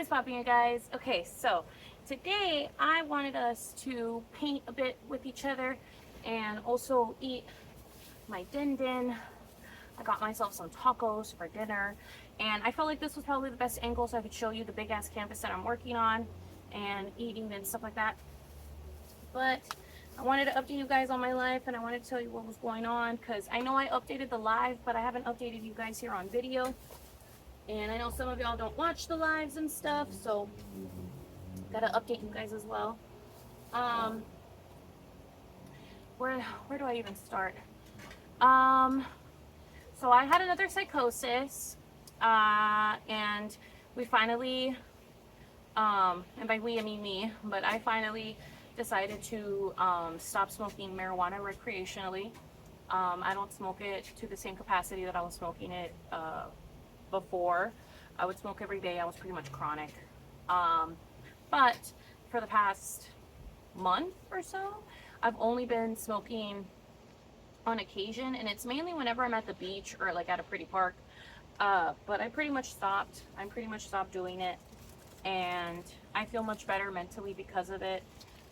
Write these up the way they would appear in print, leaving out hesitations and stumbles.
What is popping, you guys? Okay, so today I wanted us to paint a bit with each other and also eat my din din. I got myself some tacos for dinner, and I felt like this was probably the best angle so I could show you the big ass canvas that I'm working on and eating and stuff like that. But I wanted to update you guys on my life, and I wanted to tell you what was going on because I know I updated the live, but I haven't updated you guys here on video. And I know some of y'all don't watch the lives and stuff, so gotta update you guys as well. Um, where do I even start? Um, so I had another psychosis, and we finally, and by we I mean me, but I finally decided to stop smoking marijuana recreationally. I don't smoke it to the same capacity that I was smoking it before. I would smoke every day. I was pretty much chronic. But for the past month or so, I've only been smoking on occasion, and it's mainly whenever I'm at the beach or like at a pretty park. But I pretty much stopped. I'm pretty much stopped doing it, and I feel much better mentally because of it.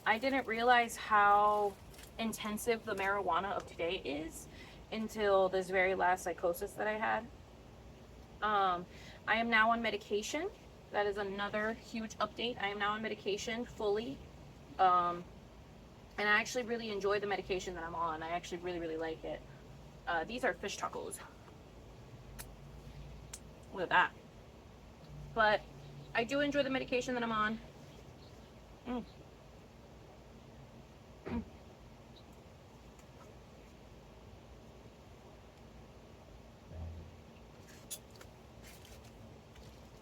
I didn't realize how intensive the marijuana of today is until this very last psychosis that I had. I am now on medication. That is another huge update. I am now on medication fully. Um, and I actually really enjoy the medication that I'm on. I actually really, really like it. These are fish tacos. Look at that. But I do enjoy the medication that I'm on. Mm. Mm.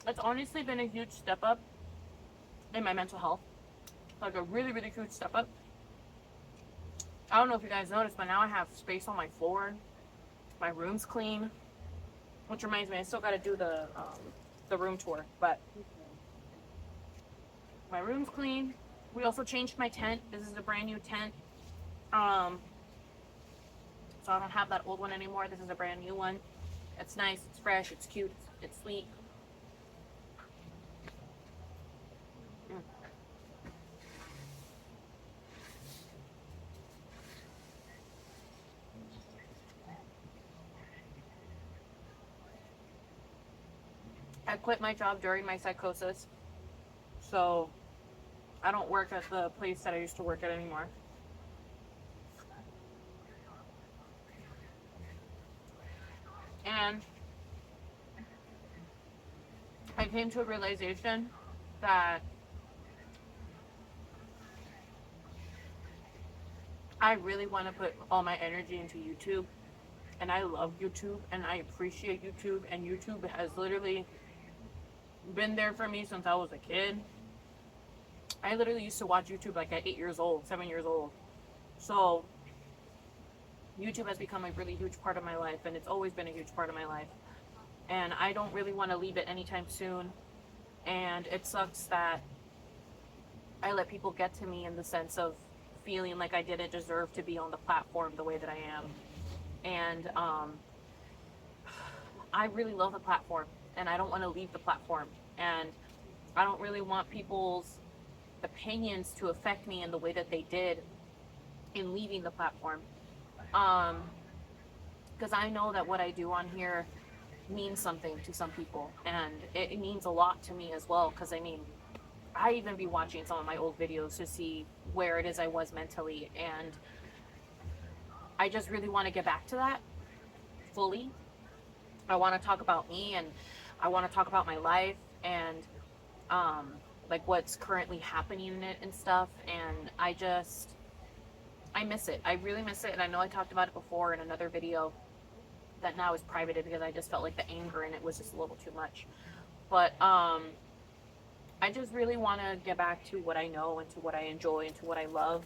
It's honestly been a huge step up in my mental health. Like a really, really huge step up. I don't know if you guys noticed, but now I have space on my floor. My room's clean. Which reminds me, I still got to do the room tour. But my room's clean. We also changed my tent. This is a brand new tent. So I don't have that old one anymore. This is a brand new one. It's nice. It's fresh. It's cute. It's sleek. Mm. I quit my job during my psychosis, so I don't work at the place that I used to work at anymore. And I came to a realization that I really want to put all my energy into YouTube. And I love YouTube and I appreciate YouTube. And YouTube has literally been there for me since I was a kid. I literally used to watch YouTube like at 8 years old, 7 years old. So YouTube has become a really huge part of my life, and it's always been a huge part of my life. And I don't really want to leave it anytime soon. And it sucks that I let people get to me in the sense of feeling like I didn't deserve to be on the platform the way that I am. And I really love the platform, and I don't want to leave the platform. And I don't really want people's opinions to affect me in the way that they did in leaving the platform. Because I know that what I do on here means something to some people, and it means a lot to me as well. Because I mean, I even be watching some of my old videos to see where it is I was mentally, and I just really want to get back to that fully. I want to talk about me, and I want to talk about my life, and um, like what's currently happening in it and stuff. And I miss it. I really miss it. And I know I talked about it before in another video that now is privated because I just felt like the anger in it was just a little too much. But I just really want to get back to what I know and to what I enjoy and to what I love.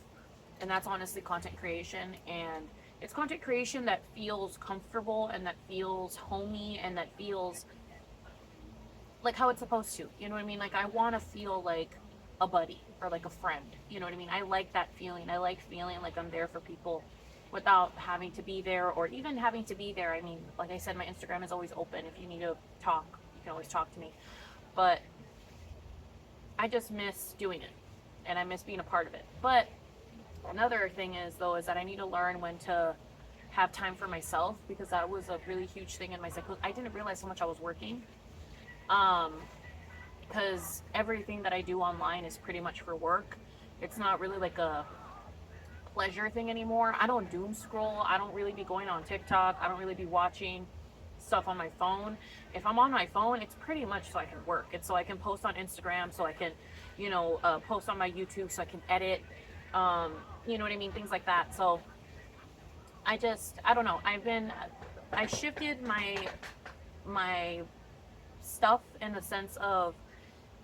And that's honestly content creation. And it's content creation that feels comfortable and that feels homey and that feels like how it's supposed to. You know what I mean? Like I want to feel like a buddy or like a friend. You know what I mean? I like that feeling. I like feeling like I'm there for people without having to be there or even having to be there. I mean, like I said, my Instagram is always open. If you need to talk, you can always talk to me. But I just miss doing it, and I miss being a part of it. But another thing is, though, is that I need to learn when to have time for myself, because that was a really huge thing in my cycle. I didn't realize how much I was working, um, because everything that I do online is pretty much for work. It's not really like a pleasure thing anymore. I don't doom scroll. I don't really be going on TikTok. I don't really be watching stuff on my phone. If I'm on my phone, it's pretty much so I can work. It's so I can post on Instagram, so I can, post on my YouTube, so I can edit. You know what I mean? Things like that. So I don't know. I shifted my stuff in the sense of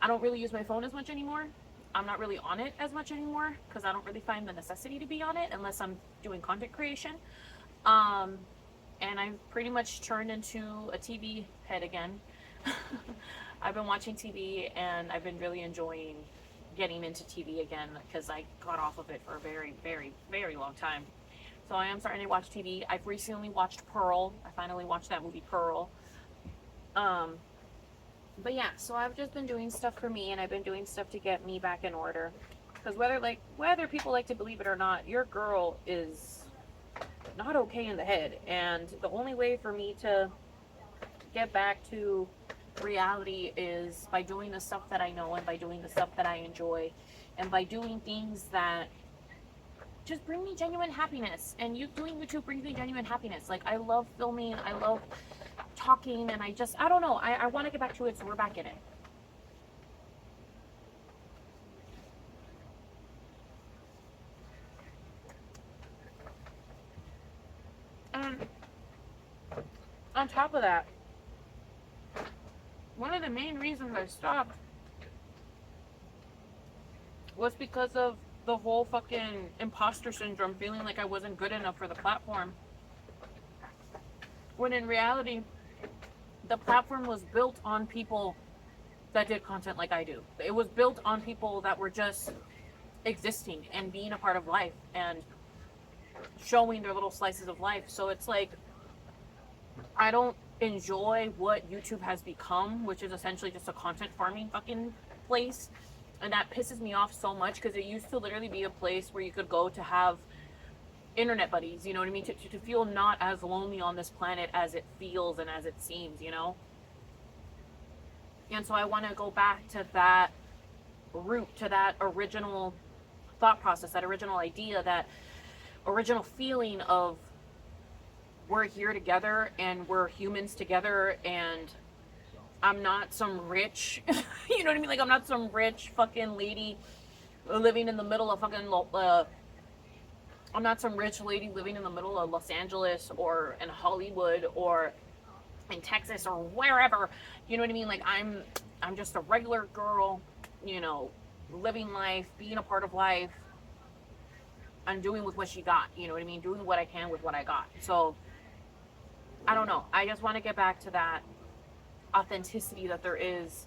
I don't really use my phone as much anymore. I'm not really on it as much anymore because I don't really find the necessity to be on it unless I'm doing content creation. Um, and I've pretty much turned into a TV head again. I've been watching TV and I've been really enjoying getting into TV again because I got off of it for a very, very, very long time. So I am starting to watch TV. I've recently watched Pearl. I finally watched that movie Pearl. Um, but yeah, so I've just been doing stuff for me, and I've been doing stuff to get me back in order. Because whether people like to believe it or not, your girl is not okay in the head, and the only way for me to get back to reality is by doing the stuff that I know, and by doing the stuff that I enjoy, and by doing things that just bring me genuine happiness. And doing YouTube brings me genuine happiness. Like, I love filming, I love talking, and I don't know, I want to get back to it, so we're back in it. And on top of that, one of the main reasons I stopped was because of the whole fucking imposter syndrome, feeling like I wasn't good enough for the platform. When in reality, the platform was built on people that did content like I do. It was built on people that were just existing and being a part of life and showing their little slices of life. So it's like, I don't enjoy what YouTube has become, which is essentially just a content farming fucking place. And that pisses me off so much because it used to literally be a place where you could go to have internet buddies, you know what I mean? To feel not as lonely on this planet as it feels and as it seems, you know? And so I want to go back to that root, to that original thought process, that original idea, that original feeling of we're here together and we're humans together, and I'm not some rich, you know what I mean? Like, I'm not some rich fucking lady living in the middle of fucking, I'm not some rich lady living in the middle of Los Angeles or in Hollywood or in Texas or wherever, you know what I mean? Like, I'm just a regular girl, living life, being a part of life, and doing with what she got, you know what I mean? Doing what I can with what I got. So, I don't know. I just want to get back to that authenticity that there is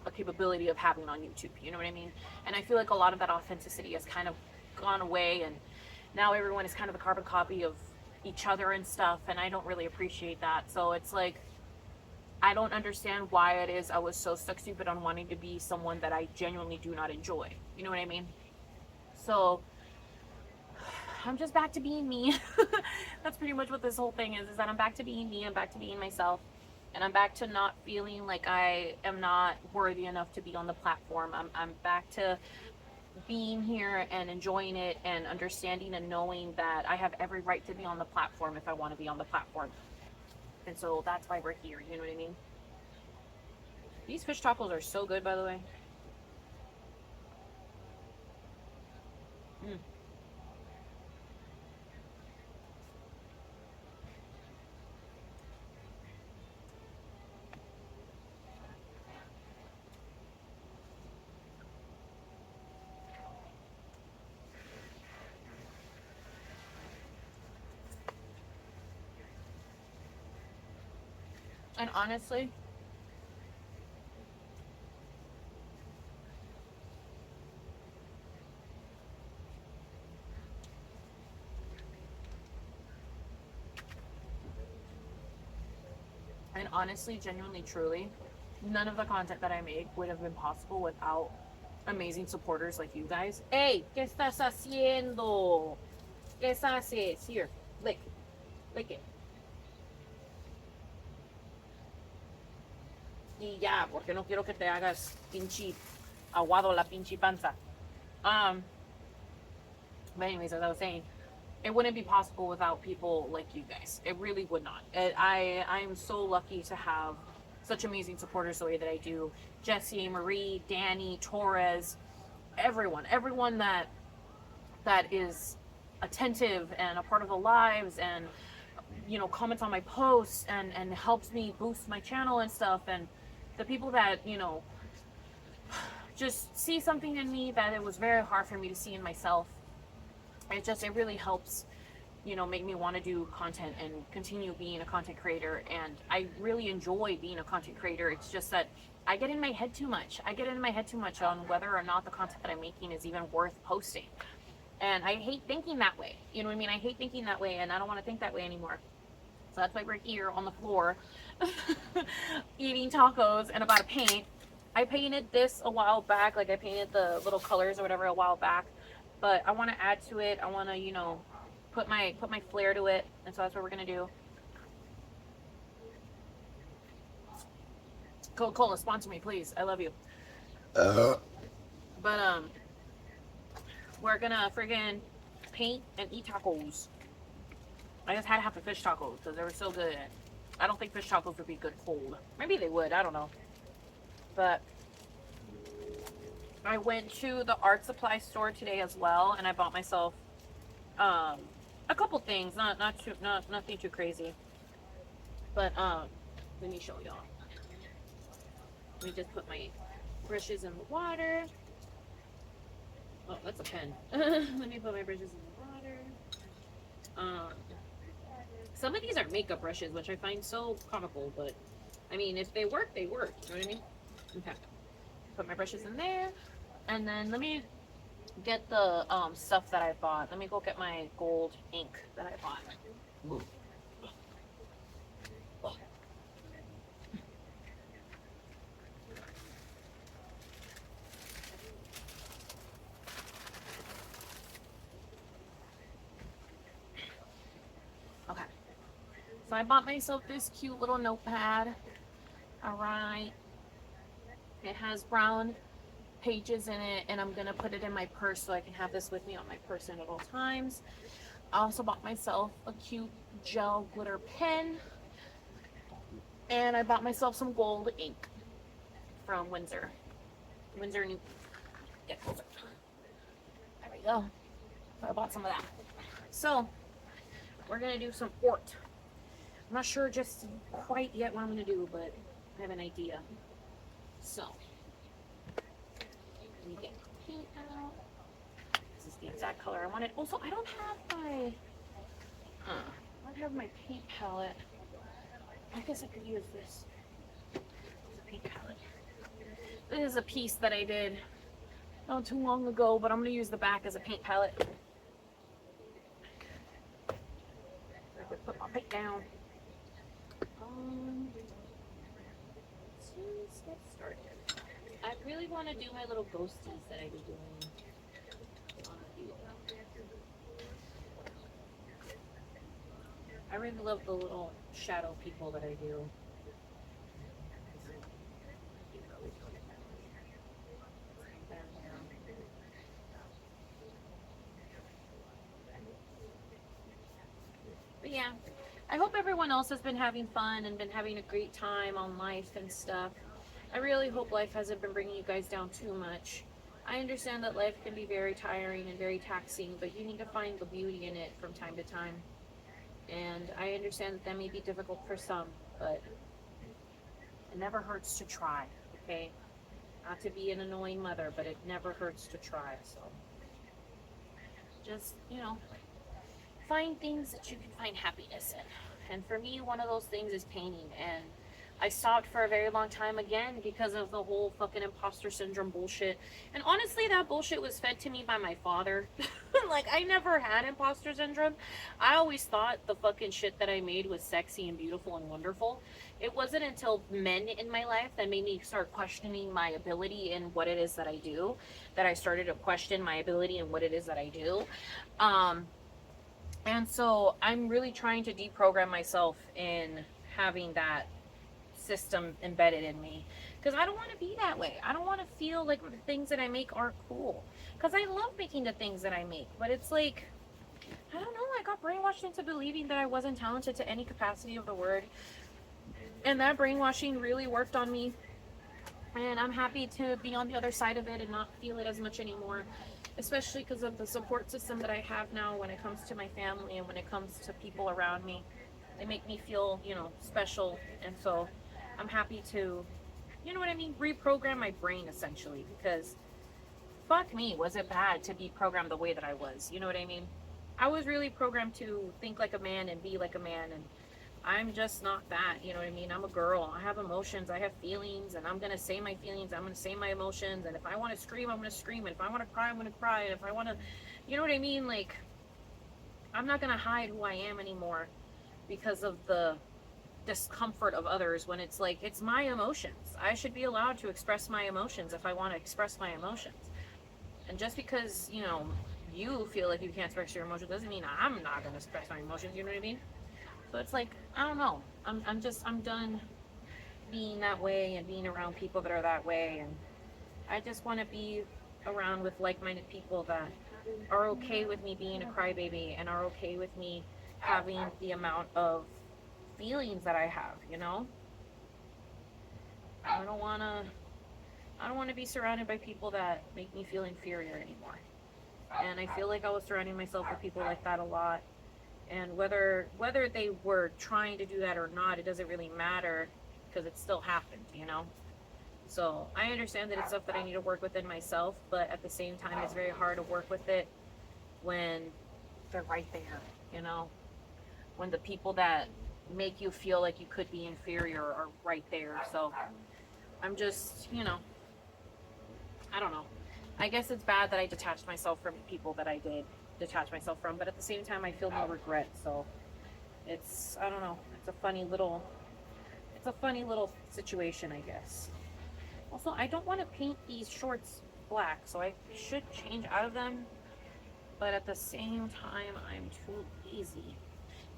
a capability of having on YouTube, you know what I mean? And I feel like a lot of that authenticity has kind of gone away, and now everyone is kind of a carbon copy of each other and stuff, and I don't really appreciate that. So it's like, I don't understand why it is I was so stuck stupid on wanting to be someone that I genuinely do not enjoy, you know what I mean? So I'm just back to being me. That's pretty much what this whole thing is that I'm back to being me, I'm back to being myself, and I'm back to not feeling like I am not worthy enough to be on the platform. I'm back to being here and enjoying it and understanding and knowing that I have every right to be on the platform if I want to be on the platform. And so that's why we're here, you know what I mean? These fish tacos are so good, by the way. Mm. And honestly, genuinely, truly, none of the content that I make would have been possible without amazing supporters like you guys. Hey, ¿qué estás haciendo? ¿Qué haces? Here, lick, lick it. Y ya, porque no quiero que te hagas pinche aguado la pinche panza. But anyways, as I was saying, it wouldn't be possible without people like you guys. It really would not. I'm so lucky to have such amazing supporters the way that I do. Jesse, Marie, Danny, Torres, everyone that is attentive and a part of the lives and comments on my posts and helps me boost my channel and stuff, and the people that just see something in me that it was very hard for me to see in myself. It really helps make me want to do content and continue being a content creator. And I really enjoy being a content creator. It's just that I get in my head too much. On whether or not the content that I'm making is even worth posting. And I hate thinking that way. You know what I mean? I hate thinking that way, and I don't want to think that way anymore. So that's why we're here on the floor eating tacos and about to paint. I painted this a while back. Like, I painted the little colors or whatever a while back. But I want to add to it. I want to, put my flair to it. And so that's what we're going to do. Coca-Cola, sponsor me, please. I love you. But, we're going to friggin' paint and eat tacos. I just had to have the fish tacos because they were so good. I don't think fish tacos would be good cold. Maybe they would. I don't know. But I went to the art supply store today as well, and I bought myself a couple things. Nothing too crazy. But let me show y'all. Let me just put my brushes in the water. Oh, that's a pen. Let me put my brushes in the water. Some of these are makeup brushes, which I find so comical, but I mean, if they work, they work. You know what I mean? Okay. Put my brushes in there, and then let me get the stuff that I bought. Let me go get my gold ink that I bought. Ooh. Okay. So I bought myself this cute little notepad. Alright. It has brown pages in it, and I'm going to put it in my purse so I can have this with me on my person at all times. I also bought myself a cute gel glitter pen. And I bought myself some gold ink from Windsor. Windsor New. Get closer. There we go. So I bought some of that. So, we're going to do some art. I'm not sure just quite yet what I'm going to do, but I have an idea. So, let me get paint out. This is the exact color I wanted. Also, I don't have my paint palette. I guess I could use this. Paint palette. This is a piece that I did not too long ago, but I'm going to use the back as a paint palette. I could put my paint down. Let's get started. I really want to do my little ghosties that I've been doing. I really love the little shadow people that I do. But yeah, I hope everyone else has been having fun and been having a great time on life and stuff. I really hope life hasn't been bringing you guys down too much. I understand that life can be very tiring and very taxing, but you need to find the beauty in it from time to time. And I understand that may be difficult for some, but it never hurts to try, okay? Not to be an annoying mother, but it never hurts to try, so. Just, find things that you can find happiness in. And for me, one of those things is painting, and I stopped for a very long time again because of the whole fucking imposter syndrome bullshit. And honestly, that bullshit was fed to me by my father. Like, I never had imposter syndrome. I always thought the fucking shit that I made was sexy and beautiful and wonderful. It wasn't until men in my life that made me start questioning my ability in what it is that I do, that I started to question my ability in what it is that I do. Um, and so I'm really trying to deprogram myself in having that system embedded in me, because I don't want to be that way. I don't want to feel like the things that I make aren't cool, because I love making the things that I make, but it's like, I don't know, I got brainwashed into believing that I wasn't talented to any capacity of the word, and that brainwashing really worked on me, and I'm happy to be on the other side of it and not feel it as much anymore, especially because of the support system that I have now when it comes to my family and when it comes to people around me. They make me feel, special, and so I'm happy to, you know what I mean, reprogram my brain essentially, because fuck me, was it bad to be programmed the way that I was, you know what I mean? I was really programmed to think like a man and be like a man, and I'm just not that, you know what I mean? I'm a girl, I have emotions, I have feelings, and I'm gonna say my feelings, I'm gonna say my emotions, and if I want to scream, I'm gonna scream, and if I want to cry, I'm gonna cry, and if I want to, you know what I mean? Like, I'm not gonna hide who I am anymore because of the discomfort of others, when it's like, it's my emotions. I should be allowed to express my emotions if I want to express my emotions. And just because, you feel like you can't express your emotions doesn't mean I'm not going to express my emotions, you know what I mean? So it's like, I don't know. I'm done being that way and being around people that are that way. And I just want to be around with like-minded people that are okay with me being a crybaby and are okay with me having the amount of feelings that I have, I don't want to I don't want to be surrounded by people that make me feel inferior anymore. And I feel like I was surrounding myself with people like that a lot. And whether they were trying to do that or not, it doesn't really matter, because it still happened. So I understand that it's stuff that I need to work within myself, but at the same time, it's very hard to work with it when they're right there, when the people that make you feel like you could be inferior are right there. So I'm just, I don't know. I guess it's bad that I detached myself from people that I did detach myself from, but at the same time, I feel no regret. So I don't know. It's a funny little situation, I guess. Also, I don't want to paint these shorts black, so I should change out of them. But at the same time, I'm too lazy.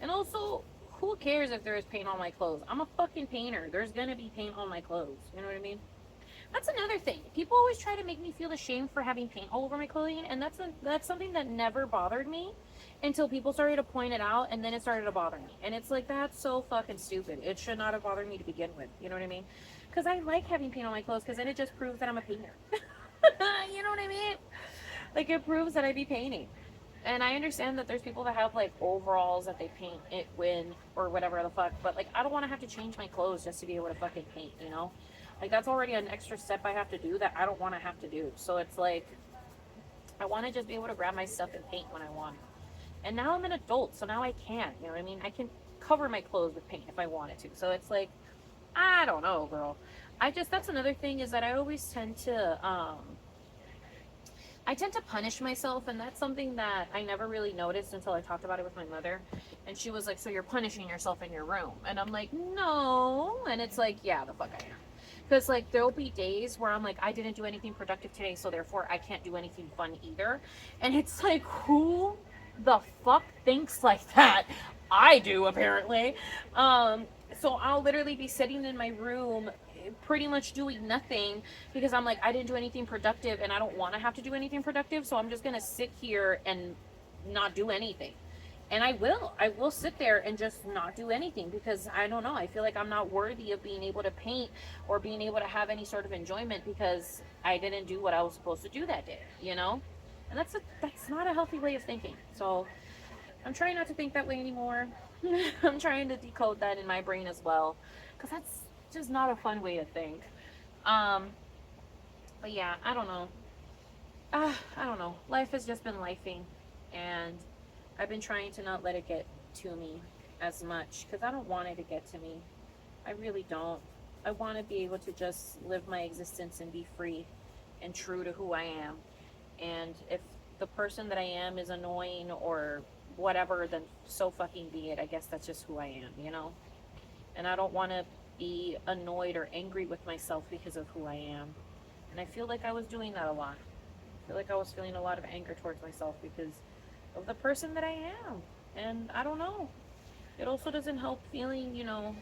And also, who cares if there is paint on my clothes? I'm a fucking painter. There's gonna be paint on my clothes. You know what I mean? That's another thing. People always try to make me feel ashamed for having paint all over my clothing, and that's something that never bothered me until people started to point it out, and then it started to bother me. And it's like, that's so fucking stupid. It should not have bothered me to begin with. You know what I mean? Because I like having paint on my clothes, because then it just proves that I'm a painter. You know what I mean? Like, it proves that I be painting. And I understand that there's people that have like overalls that they paint it with or whatever the fuck, but like, I don't want to have to change my clothes just to be able to fucking paint. Like, that's already an extra step I have to do that I don't want to have to do. So it's like, I want to just be able to grab my stuff and paint when I want. And now I'm an adult, so now I can, you know what I mean? I can cover my clothes with paint if I wanted to. So it's like, I don't know, girl. That's another thing, is that I tend to punish myself, and that's something that I never really noticed until I talked about it with my mother. And she was like, "So you're punishing yourself in your room?" And I'm like, "No." And it's like, "Yeah, the fuck I am." Because like, there'll be days where I'm like, I didn't do anything productive today, so therefore I can't do anything fun either. And it's like, who the fuck thinks like that? I do, apparently. So I'll literally be sitting in my room pretty much doing nothing, because I'm like, I didn't do anything productive and I don't want to have to do anything productive, so I'm just gonna sit here and not do anything. And I will sit there and just not do anything, because I don't know, I feel like I'm not worthy of being able to paint or being able to have any sort of enjoyment, because I didn't do what I was supposed to do that day. And that's not a healthy way of thinking. So I'm trying not to think that way anymore. I'm trying to decode that in my brain as well, because that's just not a fun way to think. Um, but yeah, I don't know. I don't know. Life has just been lifing, and I've been trying to not let it get to me as much, because I don't want it to get to me. I really don't. I want to be able to just live my existence and be free and true to who I am. And if the person that I am is annoying or whatever, then so fucking be it. I guess that's just who I am, you know? And I don't want to be annoyed or angry with myself because of who I am. And I feel like I was doing that a lot. I feel like I was feeling a lot of anger towards myself because of the person that I am. And I don't know. It also doesn't help feeling, you know,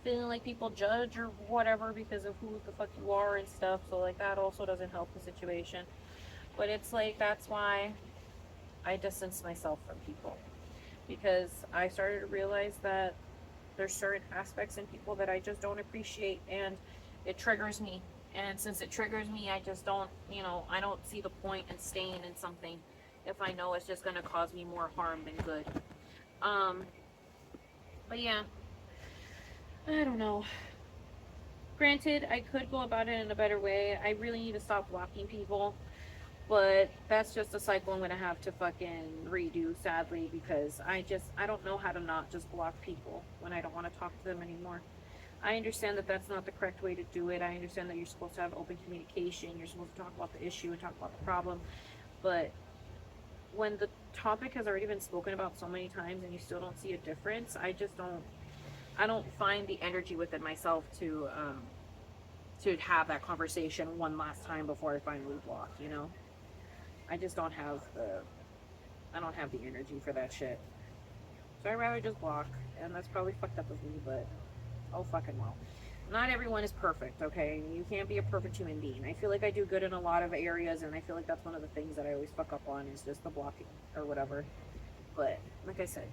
feeling like people judge or whatever because of who the fuck you are and stuff. So, like, that also doesn't help the situation. But it's like, that's why I distance myself from people. Because I started to realize that there's certain aspects in people that I just don't appreciate, and it triggers me. And since it triggers me, I just don't, you know, I don't see the point in staying in something if I know it's just going to cause me more harm than good. Um, but yeah, I don't know. Granted, I could go about it in a better way. I really need to stop blocking people. But that's just a cycle I'm gonna have to fucking redo, sadly, because I don't know how to not just block people when I don't want to talk to them anymore. I understand that that's not the correct way to do it. I understand that you're supposed to have open communication. You're supposed to talk about the issue and talk about the problem. But when the topic has already been spoken about so many times and you still don't see a difference, I don't find the energy within myself to have that conversation one last time before I finally block, you know? I just don't have the I don't have the energy for that shit. So I'd rather just block. And that's probably fucked up of me, but oh fucking well. Not everyone is perfect, okay? You can't be a perfect human being. I feel like I do good in a lot of areas, and I feel like that's one of the things that I always fuck up on is just the blocking or whatever. But like I said,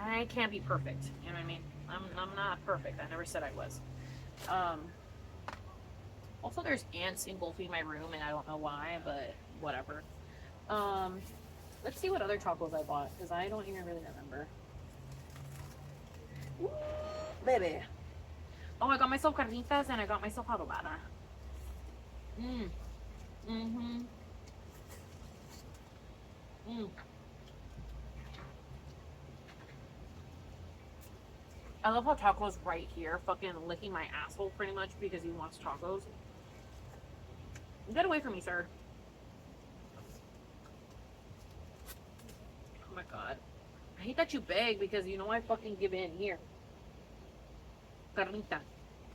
I can't be perfect. You know what I mean? I'm not perfect. I never said I was. Um, Also, there's ants engulfing my room, and I don't know why, but whatever. Um, let's see what other tacos I bought, because I don't even really remember. Ooh, baby. Oh, I got myself carnitas and I got myself adobada. Mmm. Mm-hmm. Mm. I love how Taco's right here, fucking licking my asshole pretty much because he wants tacos. Get away from me, sir. Oh my god. I hate that you beg because you know I fucking give in. Here. Carnita.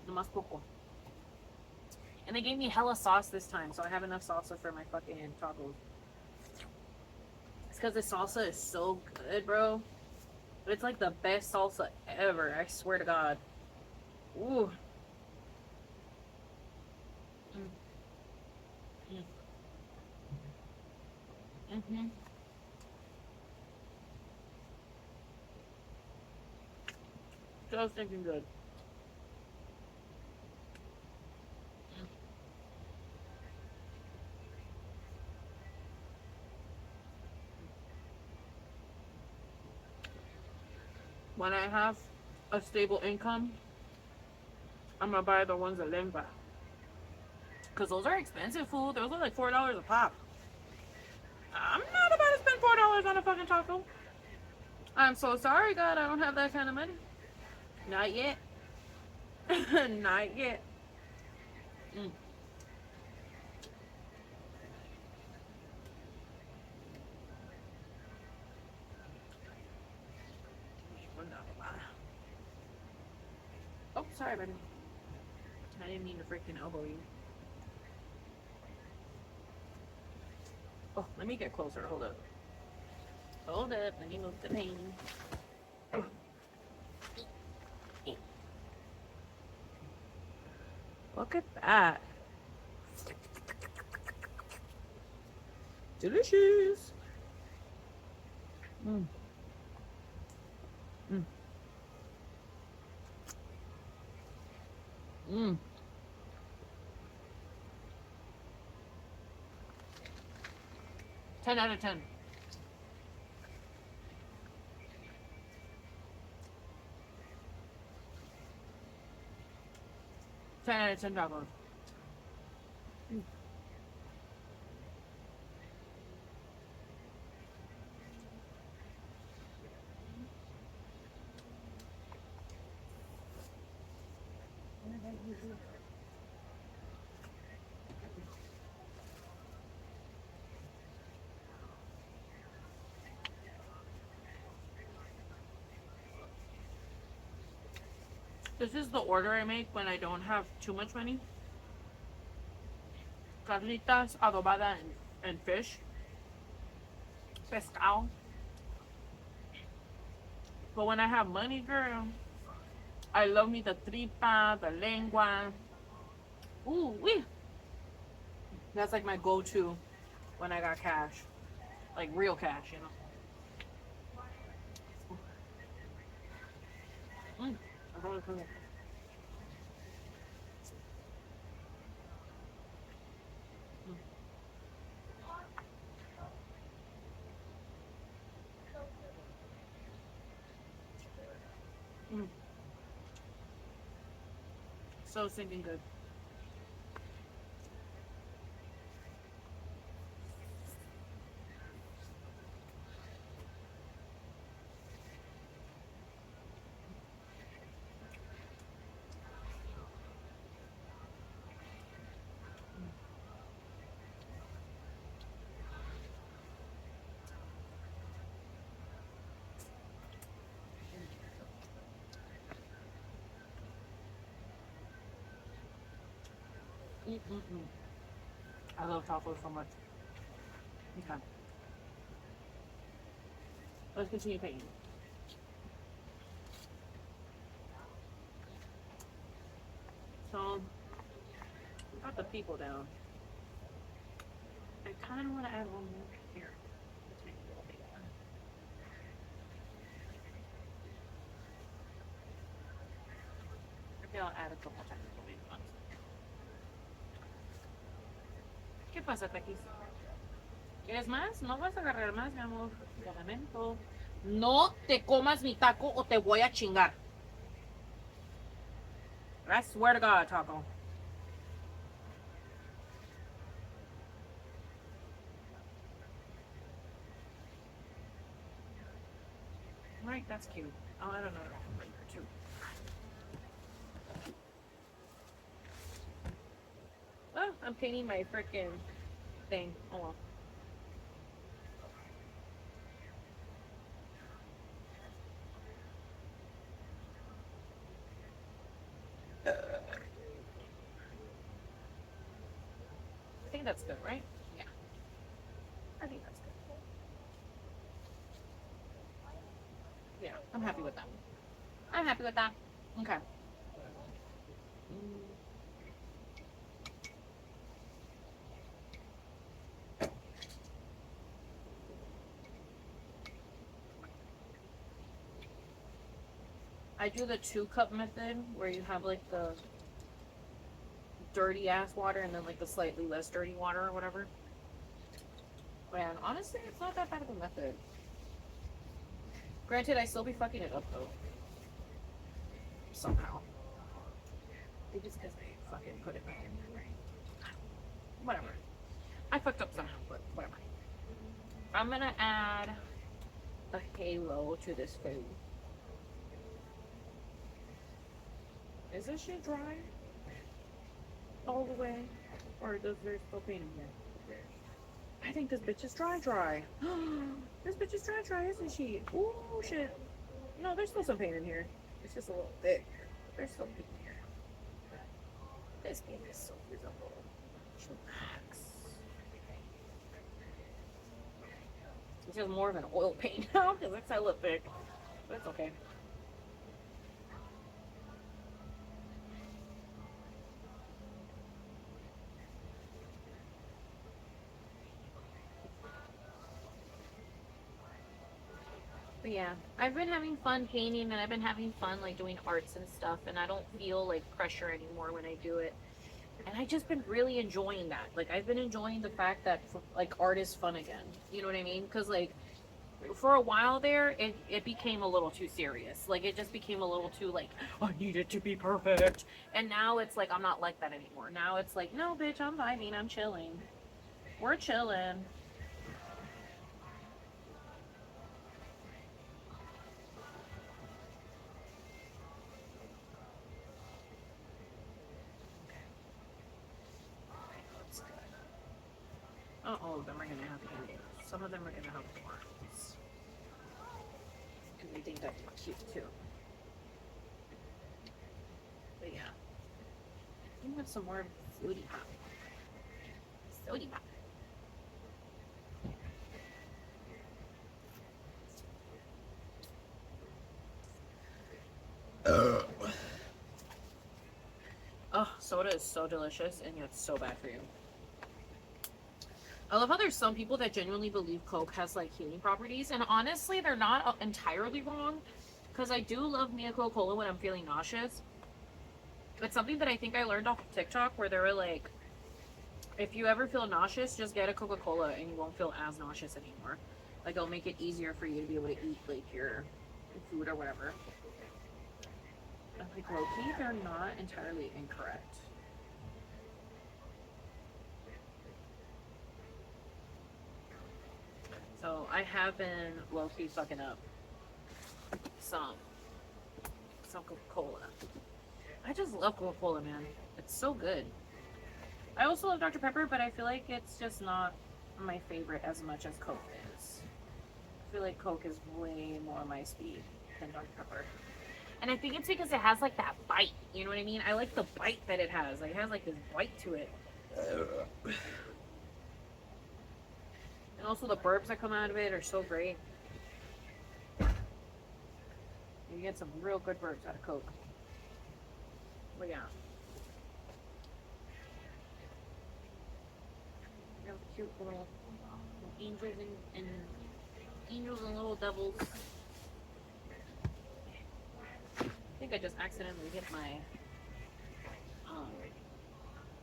Nomás poco. And they gave me hella sauce this time, so I have enough salsa for my fucking tacos. It's because the salsa is so good, bro. It's like the best salsa ever, I swear to God. Ooh. Mm. Mm. Mm-hmm. So stinking good. When I have a stable income, I'm gonna buy the ones at Lengua. Because those are expensive food. Those are like $4 a pop. I'm not about to spend $4 on a fucking taco. I'm so sorry, God, I don't have that kind of money. Not yet. Not yet. Mm. Oh, sorry, buddy. I didn't mean to freaking elbow you. Oh, let me get closer. Hold up. Hold up. Let me move the pain. Look at that. Delicious. Mm. Mm. Mm. 10 out of 10. 10 out of 10 tacos. Mm. This is the order I make when I don't have too much money. Carnitas adobada and fish. Pescado. But when I have money, girl, I love me the tripa, the lengua. Ooh, wee. That's like my go-to when I got cash. Like real cash, you know. Mm. Mm. So stinking good. Mm-mm-mm. I love tacos so much. Okay. Let's continue painting. So, we got the people down. I kind of want to add one more here. Let's make it a little bigger. Maybe I'll add a couple technical maybe ones. ¿Qué pasa, Taquis? ¿Quieres más? No vas a agarrar más, mi amor. Lo lamento. No te comas mi taco o te voy a chingar. I swear to God, Taco. Right, that's cute. Oh, I don't know. Right there too. Oh, I'm painting my freaking thing. Oh well. I think that's good, right? Yeah. I think that's good. Yeah, I'm happy with that. I'm happy with that. Okay. I do the 2-cup method where you have like the dirty ass water and then like the slightly less dirty water or whatever. Man, honestly, it's not that bad of a method. Granted, I still be fucking it up though. Somehow. Maybe just because I fucking put it back in there, right? Whatever. I fucked up somehow, but whatever. I'm gonna add a halo to this food. Is this shit dry? All the way? Or does there still paint in here? I think this bitch is dry. This bitch is dry, isn't she? Ooh, shit. No, there's still some paint in here. It's just a little thick. There's still paint in here. This paint is so visible. Relax. It's just more of an oil paint now because it's hella thick. But it's okay. But yeah, I've been having fun painting and I've been having fun like doing arts and stuff, and I don't feel like pressure anymore when I do it. And I just been really enjoying that. Like I've been enjoying the fact that like art is fun again. You know what I mean? Because like for a while there, it became a little too serious. Like it just became a little too like I need it to be perfect. And now it's like I'm not like that anymore. Now it's like no, bitch, I'm vibing, I'm chilling. We're chilling. not all of them are gonna have handles. Some of them are gonna have horns. Because we think that's cute too. But yeah. You have some more foodie pop. Foodie pop. Oh, soda is so delicious and yet so bad for you. I love how there's some people that genuinely believe Coke has like healing properties, and honestly, they're not entirely wrong. Because I do love me a Coca-Cola when I'm feeling nauseous. It's something that I think I learned off of TikTok, where they were like, if you ever feel nauseous, just get a Coca-Cola and you won't feel as nauseous anymore. Like, it'll make it easier for you to be able to eat like your food or whatever. I'm like, low-key, they're not entirely incorrect. So I have been low-key fucking up some Coca-Cola. I just love Coca-Cola, man. It's so good. I also love Dr. Pepper, but I feel like it's just not my favorite as much as Coke is. I feel like Coke is way more my speed than Dr. Pepper. And I think it's because it has like that bite. You know what I mean? I like the bite that it has. Like, it has like this bite to it. And also the burps that come out of it are so great. You get some real good burps out of Coke. But yeah. You have cute little angels and angels and little devils. I think I just accidentally hit my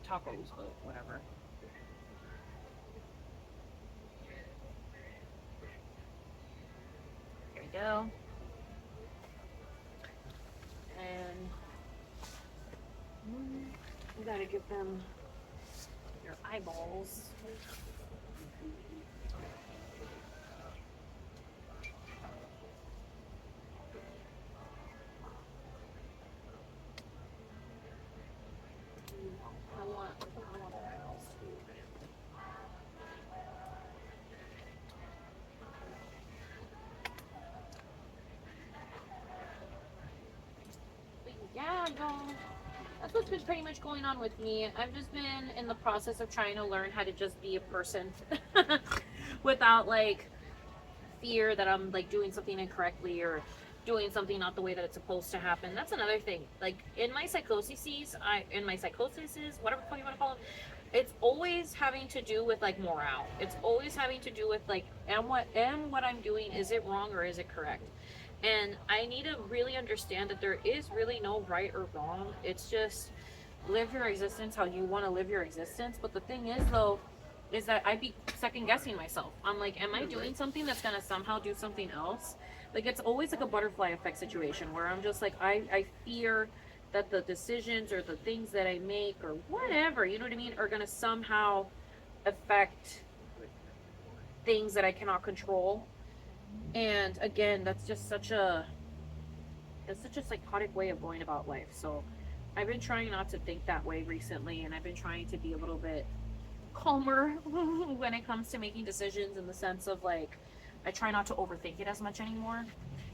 tacos, but whatever. Here we go. And you gotta give them your eyeballs. I want eyeballs too. But yeah, y'all. That's what's been pretty much going on with me. I've just been in the process of trying to learn how to just be a person without like fear that I'm like doing something incorrectly or doing something not the way that it's supposed to happen. That's another thing. Like in my psychoses, whatever you want to call it, it's always having to do with like morale. It's always having to do with like, am what I'm doing, is it wrong or is it correct? And I need to really understand that there is really no right or wrong. It's just live your existence how you want to live your existence. But the thing is, though, is that I be second guessing myself. I'm like, am I doing something that's gonna somehow do something else? Like, it's always like a butterfly effect situation where I'm just like, I fear that the decisions or the things that I make or whatever, you know what I mean, are gonna somehow affect things that I cannot control. And again, that's such a psychotic way of going about life. So I've been trying not to think that way recently, and I've been trying to be a little bit calmer when it comes to making decisions, in the sense of like, I try not to overthink it as much anymore,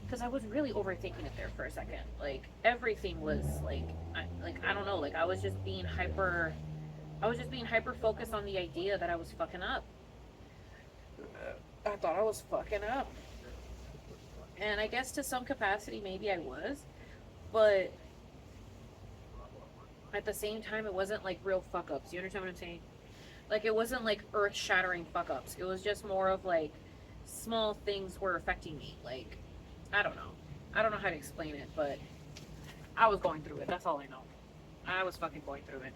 because I was really overthinking it there for a second. Like, everything was like, I don't know, like I was just being hyper focused on the idea that I was fucking up. I thought I was fucking up. And I guess to some capacity, maybe I was. But at the same time, it wasn't like real fuck ups. You understand what I'm saying? Like, it wasn't like earth shattering fuck ups. It was just more of like small things were affecting me. Like, I don't know. I don't know how to explain it, but I was going through it. That's all I know. I was fucking going through it.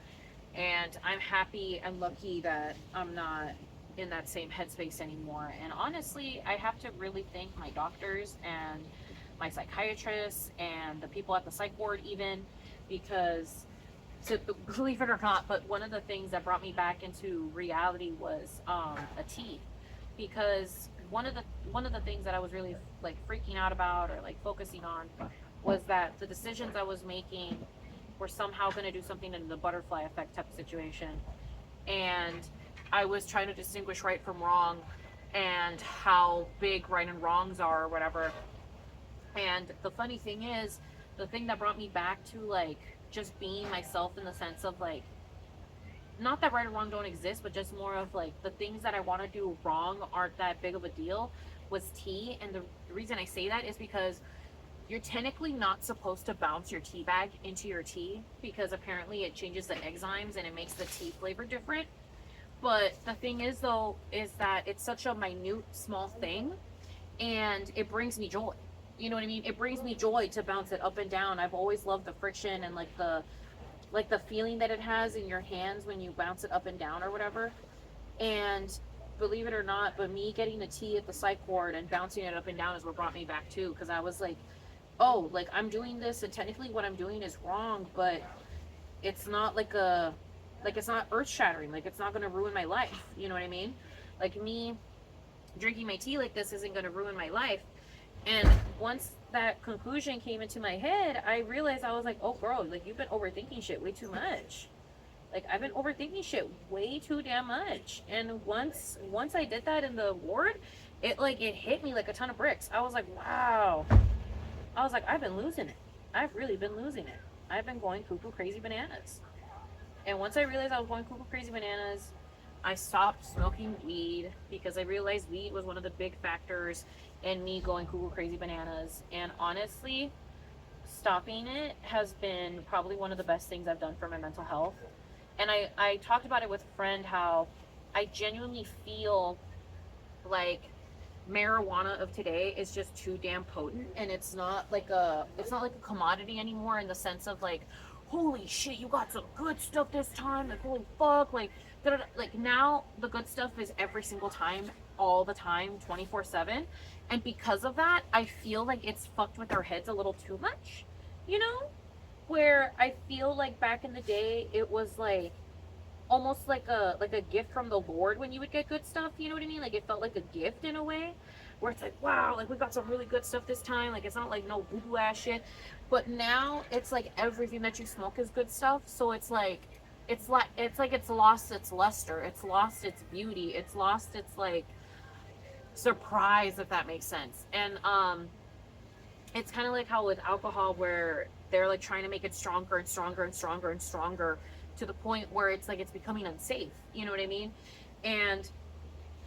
And I'm happy and lucky that I'm not in that same headspace anymore. And honestly, I have to really thank my doctors and my psychiatrists and the people at the psych ward even, because, to believe it or not, but one of the things that brought me back into reality was a tea. Because one of the things that I was really like freaking out about or like focusing on was that the decisions I was making were somehow going to do something in the butterfly effect type of situation. And I was trying to distinguish right from wrong and how big right and wrongs are or whatever. And the funny thing is, the thing that brought me back to like just being myself in the sense of like, not that right or wrong don't exist, but just more of like the things that I want to do wrong aren't that big of a deal, was tea. And the reason I say that is because you're technically not supposed to bounce your tea bag into your tea because apparently it changes the enzymes and it makes the tea flavor different. But the thing is, though, is that it's such a minute, small thing, and it brings me joy. You know what I mean? It brings me joy to bounce it up and down. I've always loved the friction and like the feeling that it has in your hands when you bounce it up and down or whatever. And believe it or not, but me getting the tea at the psych ward and bouncing it up and down is what brought me back too. Because I was like, oh, like I'm doing this, and technically what I'm doing is wrong, but it's not like it's not earth shattering. Like it's not gonna ruin my life. You know what I mean? Like me drinking my tea like this isn't gonna ruin my life. And once that conclusion came into my head, I realized I was like, oh, girl, like you've been overthinking shit way too much. Like I've been overthinking shit way too damn much. And once I did that in the ward, it hit me like a ton of bricks. I was like, wow. I was like, I've been losing it. I've really been losing it. I've been going cuckoo crazy bananas. And once I realized I was going cuckoo crazy bananas, I stopped smoking weed because I realized weed was one of the big factors in me going cuckoo crazy bananas. And honestly, stopping it has been probably one of the best things I've done for my mental health. And I talked about it with a friend how I genuinely feel like marijuana of today is just too damn potent, and it's not like a commodity anymore in the sense of like, holy shit, you got some good stuff this time, like holy fuck, like da-da-da. Like now the good stuff is every single time, all the time, 24/7. And because of that, I feel like it's fucked with our heads a little too much, you know, where I feel like back in the day it was like almost like a gift from the Lord when you would get good stuff. You know what I mean? Like it felt like a gift in a way, where it's like, wow, like we got some really good stuff this time. Like it's not like no boo boo ass shit. But now it's like everything that you smoke is good stuff. So it's like it's lost its luster. It's lost its beauty. It's lost its like surprise, if that makes sense. And it's kind of like how with alcohol, where they're like trying to make it stronger and stronger and stronger and stronger to the point where it's like it's becoming unsafe. You know what I mean? And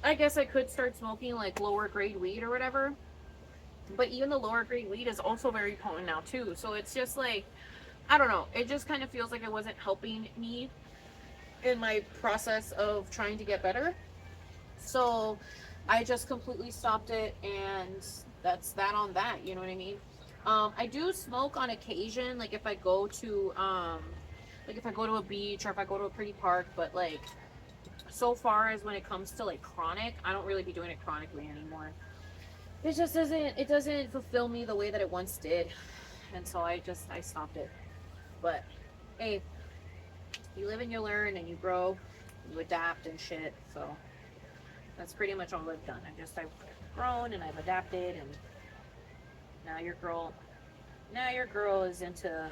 I guess I could start smoking like lower grade weed or whatever. But even the lower grade weed is also very potent now too. So it's just like, I don't know. It just kind of feels like it wasn't helping me in my process of trying to get better. So I just completely stopped it, and that's that on that. You know what I mean? I do smoke on occasion, like if I go to like if I go to a beach or if I go to a pretty park, but like so far as when it comes to like chronic, I don't really be doing it chronically anymore. It doesn't fulfill me the way that it once did. And so I stopped it. But hey, you live and you learn and you grow, you adapt and shit. So that's pretty much all I've done. I've grown and I've adapted, and now your girl is into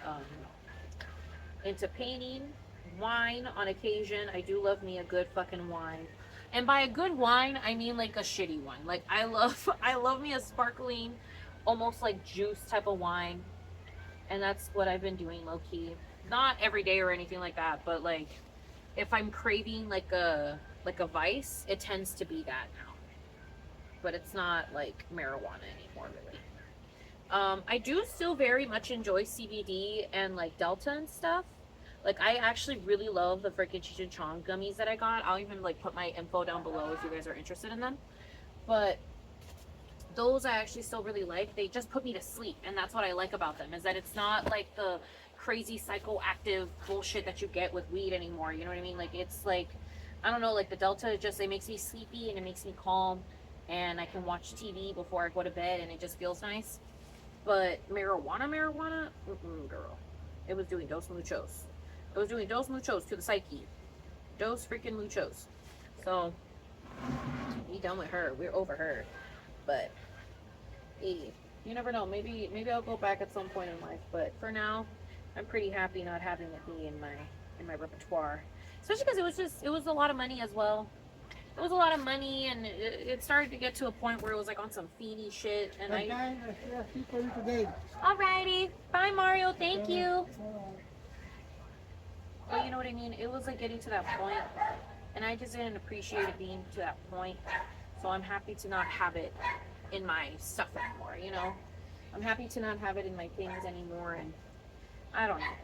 painting, wine on occasion. I do love me a good fucking wine. And by a good wine, I mean like a shitty one. Like I love me a sparkling, almost like juice type of wine. And that's what I've been doing low key. Not every day or anything like that, but like if I'm craving like a vice, it tends to be that now. But it's not like marijuana anymore, really. I do still very much enjoy CBD and like Delta and stuff. Like I actually really love the freaking Cheech and Chong gummies that I got. I'll even like put my info down below if you guys are interested in them. But those I actually still really like. They just put me to sleep, and that's what I like about them, is that it's not like the crazy psychoactive bullshit that you get with weed anymore. You know what I mean? Like it's like, I don't know, like the Delta just, it makes me sleepy and it makes me calm, and I can watch TV before I go to bed, and it just feels nice. But marijuana, girl, it was doing dos muchos. It was doing dos muchos to the psyche. Dos freaking muchos. So we done with her. We're over her. But hey, you never know. Maybe I'll go back at some point in life. But for now, I'm pretty happy not having it be in my repertoire. Especially because it was a lot of money as well. it was a lot of money, and it started to get to a point where it was like on some fiendy shit, and alrighty, bye Mario, thank you. But you know what I mean? It was like getting to that point, and I just didn't appreciate it being to that point. So I'm happy to not have it in my stuff anymore, you know? I'm happy to not have it in my things anymore, and I don't know.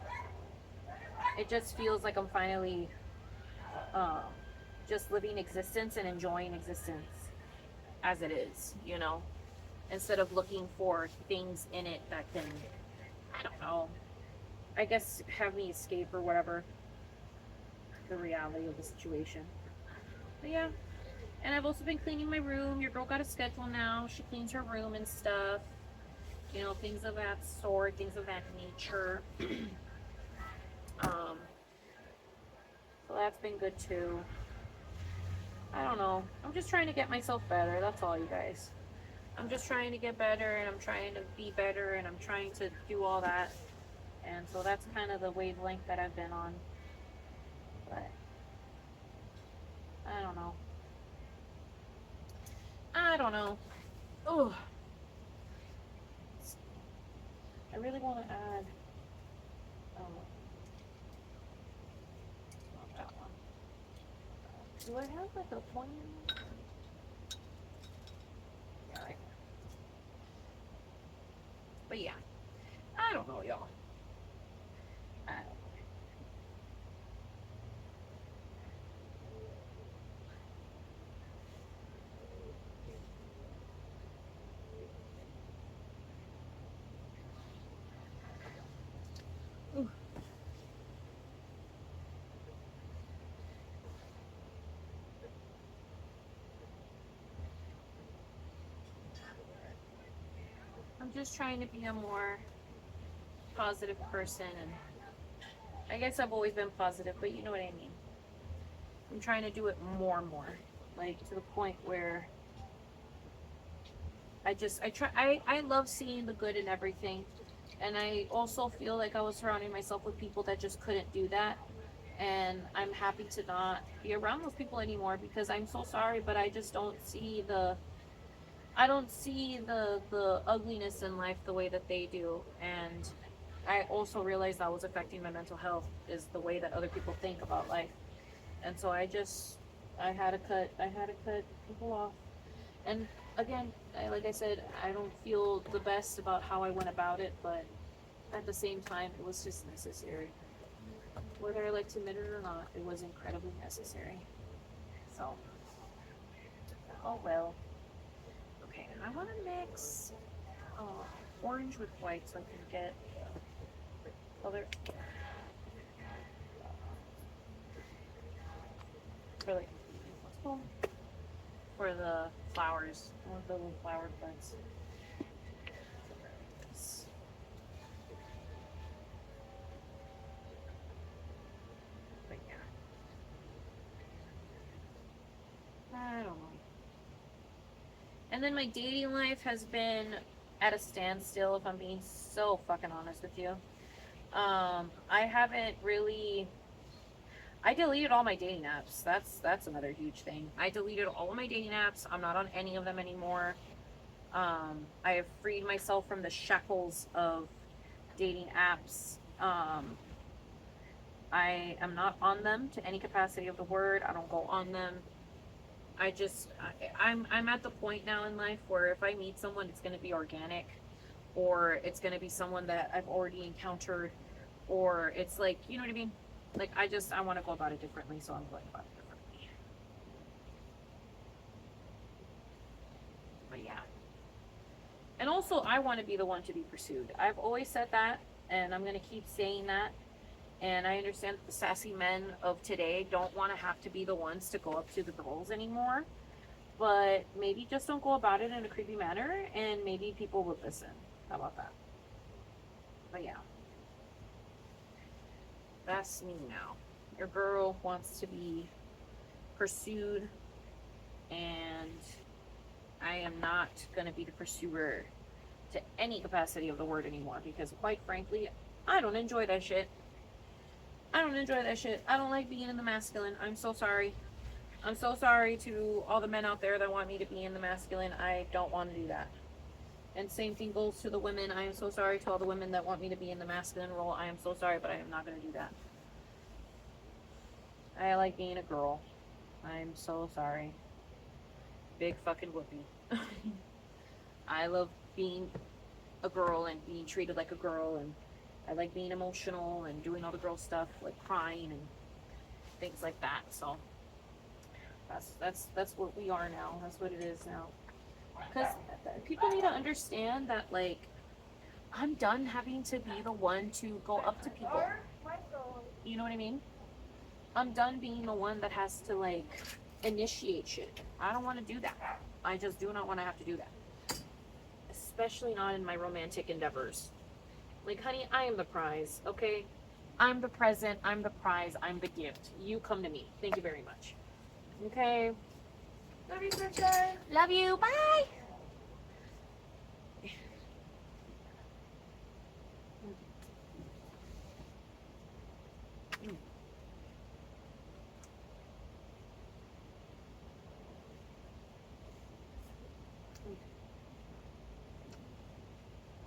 It just feels like I'm finally uh, just living existence and enjoying existence as it is, you know? Instead of looking for things in it that can, I don't know, I guess have me escape or whatever the reality of the situation. But yeah. And I've also been cleaning my room. Your girl got a schedule now. She cleans her room and stuff. You know, things of that sort, things of that nature. um, so that's been good too. I don't know. I'm just trying to get myself better. That's all, you guys. I'm just trying to get better, and I'm trying to be better, and I'm trying to do all that. And so that's kind of the wavelength that I've been on. But I don't know. I don't know. Oh, I really want to add. Not that one. Do I have like a point? Yeah, right. But yeah, I don't know, y'all. I don't know. Ooh. I'm just trying to be a more positive person, and I guess I've always been positive, but you know what I mean. I'm trying to do it more and more, like to the point where I love seeing the good in everything, and I also feel like I was surrounding myself with people that just couldn't do that, and I'm happy to not be around those people anymore, because I'm so sorry, but I just don't see the ugliness in life the way that they do. And I also realized that was affecting my mental health, is the way that other people think about life. And so I had to cut people off. And again, like I said, I don't feel the best about how I went about it, but at the same time, it was just necessary. Whether I like to admit it or not, it was incredibly necessary. So, oh well. Okay, I want to mix orange with white so I can get color for like for the flowers. I want the little flower buds. But yeah, I don't know. And then my dating life has been at a standstill, if I'm being so fucking honest with you. I haven't really. I deleted all my dating apps. That's another huge thing. I deleted all of my dating apps. I'm not on any of them anymore. I have freed myself from the shackles of dating apps. I am not on them to any capacity of the word. I don't go on them. I'm at the point now in life where if I meet someone, it's going to be organic, or it's going to be someone that I've already encountered, or it's like, you know what I mean? Like, I want to go about it differently, so I'm going about it differently. But yeah. And also, I want to be the one to be pursued. I've always said that, and I'm going to keep saying that. And I understand that the sassy men of today don't want to have to be the ones to go up to the girls anymore. But maybe just don't go about it in a creepy manner, and maybe people would listen. How about that? But yeah. That's me now. Your girl wants to be pursued, and I am not going to be the pursuer to any capacity of the word anymore, because quite frankly, I don't enjoy that shit. I don't enjoy that shit. I don't like being in the masculine. I'm so sorry. I'm so sorry to all the men out there that want me to be in the masculine. I don't want to do that. And same thing goes to the women. I am so sorry to all the women that want me to be in the masculine role. I am so sorry, but I am not going to do that. I like being a girl. I'm so sorry. Big fucking whoopee. I love being a girl and being treated like a girl, and I like being emotional and doing all the girl stuff, like crying and things like that. So that's what we are now. That's what it is now. Because people need to understand that, like, I'm done having to be the one to go up to people. You know what I mean? I'm done being the one that has to, like, initiate shit. I don't want to do that. I just do not want to have to do that. Especially not in my romantic endeavors. Like, honey, I am the prize, okay? I'm the present, I'm the prize, I'm the gift. You come to me. Thank you very much. Okay? Love you, Sunshine. Love you. Bye.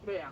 But yeah.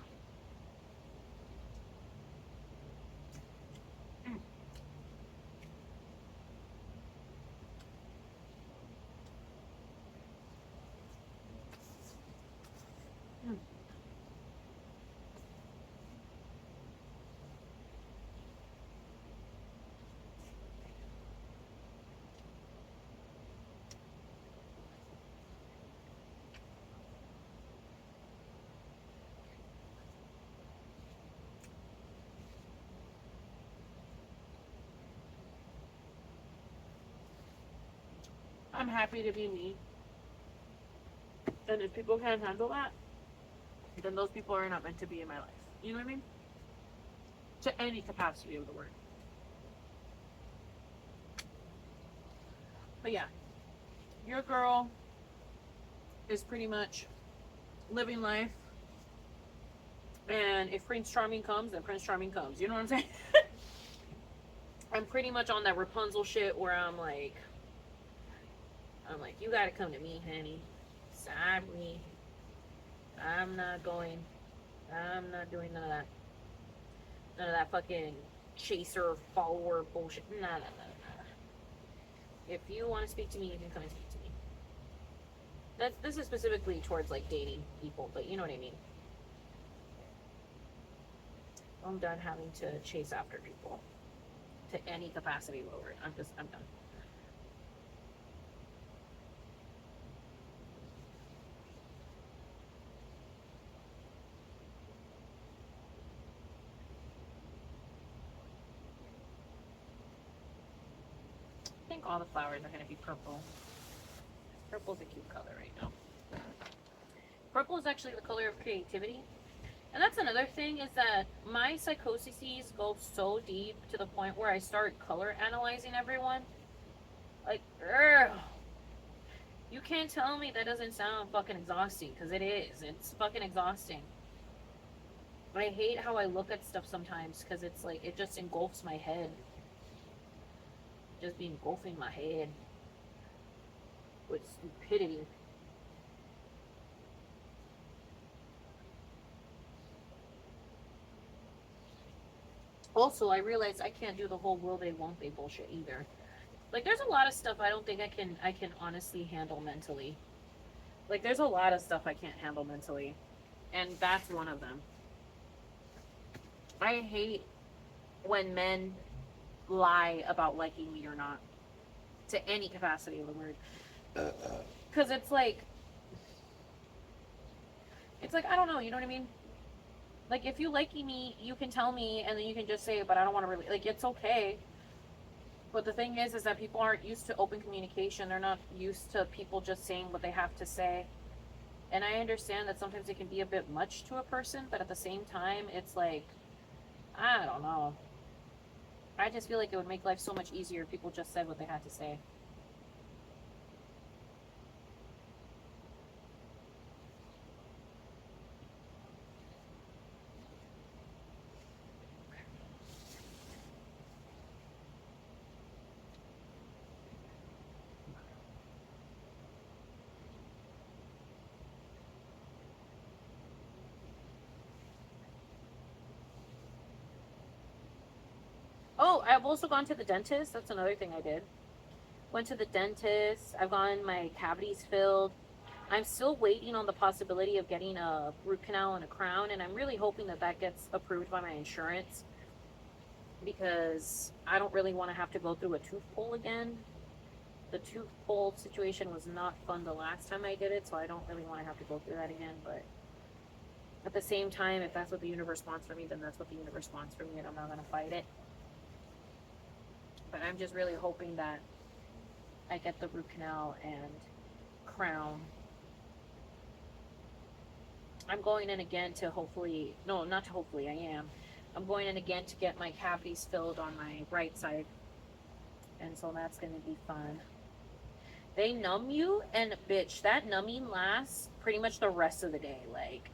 I'm happy to be me. And if people can't handle that, then those people are not meant to be in my life. You know what I mean? To any capacity of the word. But yeah, your girl is pretty much living life. And if Prince Charming comes, then Prince Charming comes. You know what I'm saying? I'm pretty much on that Rapunzel shit where I'm like, you gotta come to me, honey. Sorry. I'm not going. I'm not doing none of that. None of that fucking chaser follower bullshit. Nah. If you want to speak to me, you can come and speak to me. This is specifically towards like dating people, but you know what I mean. I'm done having to chase after people to any capacity lower. I'm done. I think all the flowers are going to be purple. Purple's a cute color right now. Purple is actually the color of creativity. And that's another thing, is that my psychoses go so deep to the point where I start color analyzing everyone. Like, you can't tell me that doesn't sound fucking exhausting, because it is. It's fucking exhausting. But I hate how I look at stuff sometimes, because it's like, it just engulfs my head. Just be engulfing my head with stupidity. Also, I realize I can't do the whole will they won't they bullshit either. Like, there's a lot of stuff I don't think I can honestly handle mentally. Like, there's a lot of stuff I can't handle mentally, and that's one of them. I hate when men lie about liking me or not, to any capacity of the word. Because it's like I don't know, you know what I mean? Like, if you like me, you can tell me, and then you can just say, but I don't want to really, like, it's okay. But the thing is that people aren't used to open communication. They're not used to people just saying what they have to say. And I understand that sometimes it can be a bit much to a person, but at the same time, it's like, I don't know. I just feel like it would make life so much easier if people just said what they had to say. Oh, I've also gone to the dentist. That's another thing I did. Went to the dentist. I've gotten my cavities filled. I'm still waiting on the possibility of getting a root canal and a crown, and I'm really hoping that that gets approved by my insurance, because I don't really want to have to go through a tooth pull again. The tooth pull situation was not fun the last time I did it, so I don't really want to have to go through that again. But at the same time, if that's what the universe wants for me, then that's what the universe wants for me, and I'm not going to fight it. But I'm just really hoping that I get the root canal and crown. I'm going in again to hopefully, no, not to hopefully, I am. I'm going in again to get my cavities filled on my right side. And so that's going to be fun. They numb you, and bitch, that numbing lasts pretty much the rest of the day. Like,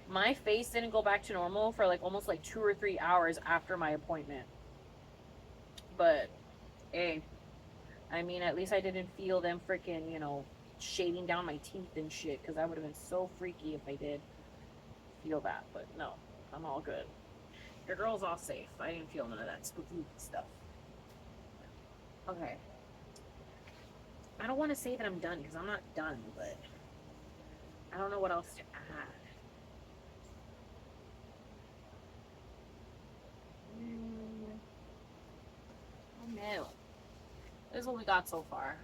my face didn't go back to normal for like almost like 2 or 3 hours after my appointment. But, hey, I mean, at least I didn't feel them freaking, you know, shading down my teeth and shit, because that would have been so freaky if I did feel that. But no, I'm all good. Your girl's all safe. I didn't feel none of that spooky stuff. Okay. I don't want to say that I'm done, because I'm not done, but I don't know what else to add. Oh no. This is what we got so far.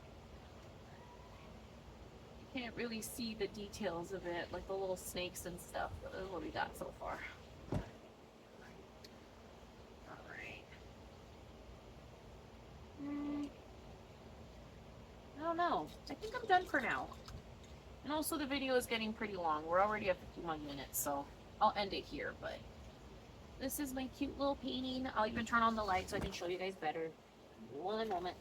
You can't really see the details of it, like the little snakes and stuff, but this is what we got so far. Alright. I don't know. I think I'm done for now. And also the video is getting pretty long. We're already at 51 minutes, so I'll end it here, but this is my cute little painting. I'll even turn on the light so I can show you guys better. One moment.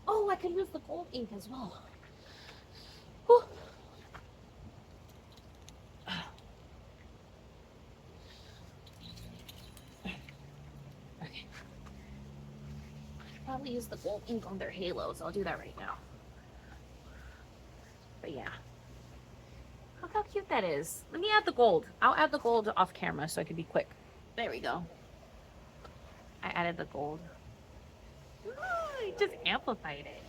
Oh, I can use the gold ink as well. Whew. Okay. Probably use the gold ink on their halos. I'll do that right now. But yeah. Look how cute that is. Let me add the gold. I'll add the gold off camera so I can be quick. There we go. I added the gold. Ooh, it just amplified it.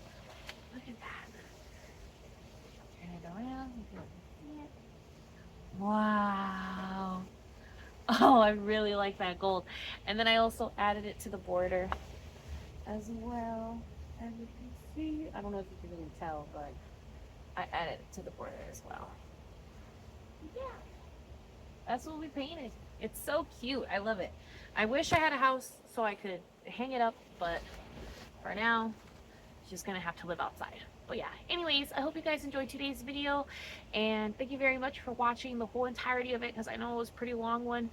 Look at that. Turn it around. Wow. Oh, I really like that gold. And then I also added it to the border as well. As you can see, I don't know if you can really tell, but I added it to the border as well. Yeah, that's what we painted. It's so cute. I love it. I wish I had a house so I could hang it up, but for now, it's just gonna have to live outside. But yeah, anyways, I hope you guys enjoyed today's video, and thank you very much for watching the whole entirety of it, because I know it was a pretty long one,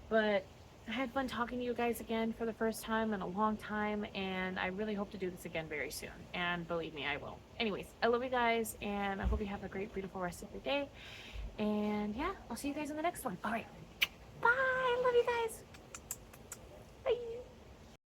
but I had fun talking to you guys again for the first time in a long time, and I really hope to do this again very soon, and believe me, I will. Anyways, I love you guys, and I hope you have a great, beautiful rest of your day, and yeah, I'll see you guys in the next one. All right, bye. Love you guys.